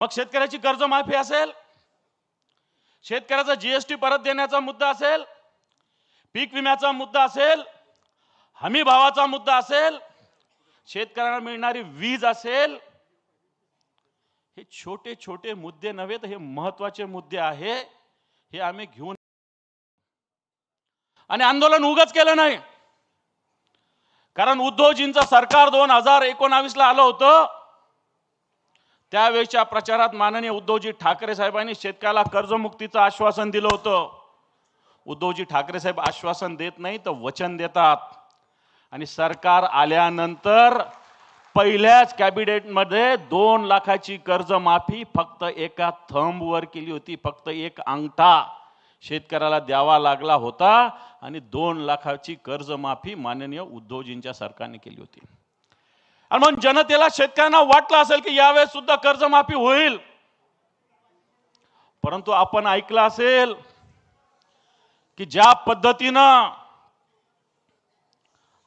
मग शेतकऱ्याची कर्जमाफी असेल, शेतकऱ्याचा जीएसटी परत देण्याचा मुद्दा असेल, पीक विम्याचा मुद्दा असेल, हमी भावाचा मुद्दा असेल, शेतकऱ्यांना मिळणारी वीज असेल, हे छोटे छोटे मुद्दे नव्हे तर हे महत्त्वाचे मुद्दे आहे. हे आम्ही घेऊन आणि आंदोलन उगाच केलं नाही. कारण उद्धवजींचं सरकार 2019 ला आलं होतं. त्यावेळेच्या प्रचारात माननीय उद्धवजी ठाकरे साहेबांनी शेतकऱ्याला कर्जमुक्तीचं आश्वासन दिलं होतं. उद्धवजी ठाकरे साहेब आश्वासन देत नाही तर वचन देतात. आणि सरकार आल्यानंतर पहिल्याच कॅबिनेटमध्ये 2 लाखाची कर्जमाफी फक्त एका थंबवर केली होती. फक्त एक अंगठा शेतकऱ्याला द्यावा लागला होता आणि 2 लाखाची कर्जमाफी माननीय उद्धवजींच्या सरकारने केली होती. आणि मग जनतेला शेतकऱ्यांना वाटलं असेल की यावेळेस सुद्धा कर्जमाफी होईल. परंतु आपण ऐकलं असेल की ज्या पद्धतीनं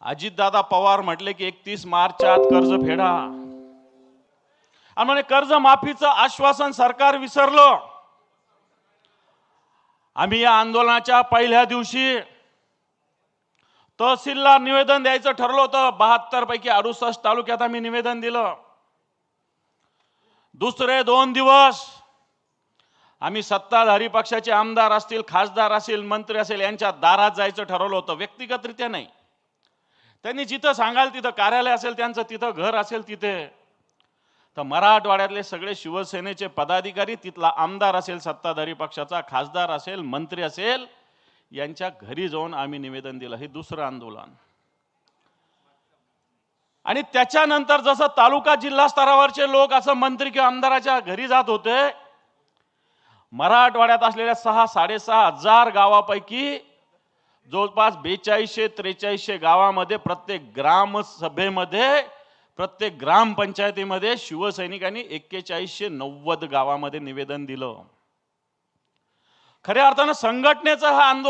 अजितदादा पवार म्हटले की 31 मार्चच्या आत कर्ज फेडा आणि म्हणे कर्जमाफीचं आश्वासन सरकार विसरलं. आम्ही या आंदोलनाच्या पहिल्या दिवशी तहसीलला निवेदन द्यायचं ठरलं होतं. 72 पैकी 68 तालुक्यात आम्ही निवेदन दिलं. दुसरे 2 दिवस आम्ही सत्ताधारी पक्षाचे आमदार असतील, खासदार असतील, मंत्री असेल यांच्या दारात जायचं ठरवलं होतं. व्यक्तिगतरित्या नाही. त्यांनी जिथं सांगाल तिथं कार्यालय असेल त्यांचं, तिथं घर असेल तिथे, तर मराठवाड्यातले सगळे शिवसेनेचे पदाधिकारी, तिथला आमदार असेल, सत्ताधारी पक्षाचा खासदार असेल, मंत्री असेल, यांच्या घरी जाऊन आम्ही निवेदन दिलं. हे दुसरं आंदोलन. आणि त्याच्यानंतर जसं तालुका जिल्हा स्तरावरचे लोक असं मंत्री किंवा आमदाराच्या घरी जात होते, मराठवाड्यात असलेल्या 6-6.5 हजार गावापैकी जवळपास 4200-4300 गावामध्ये प्रत्येक ग्रामसभेमध्ये, प्रत्येक ग्रामपंचायतीमध्ये शिवसैनिकांनी 4190 गावामध्ये निवेदन दिलं. खऱ्या अर्थानं संघटनेचं हा आंदोलन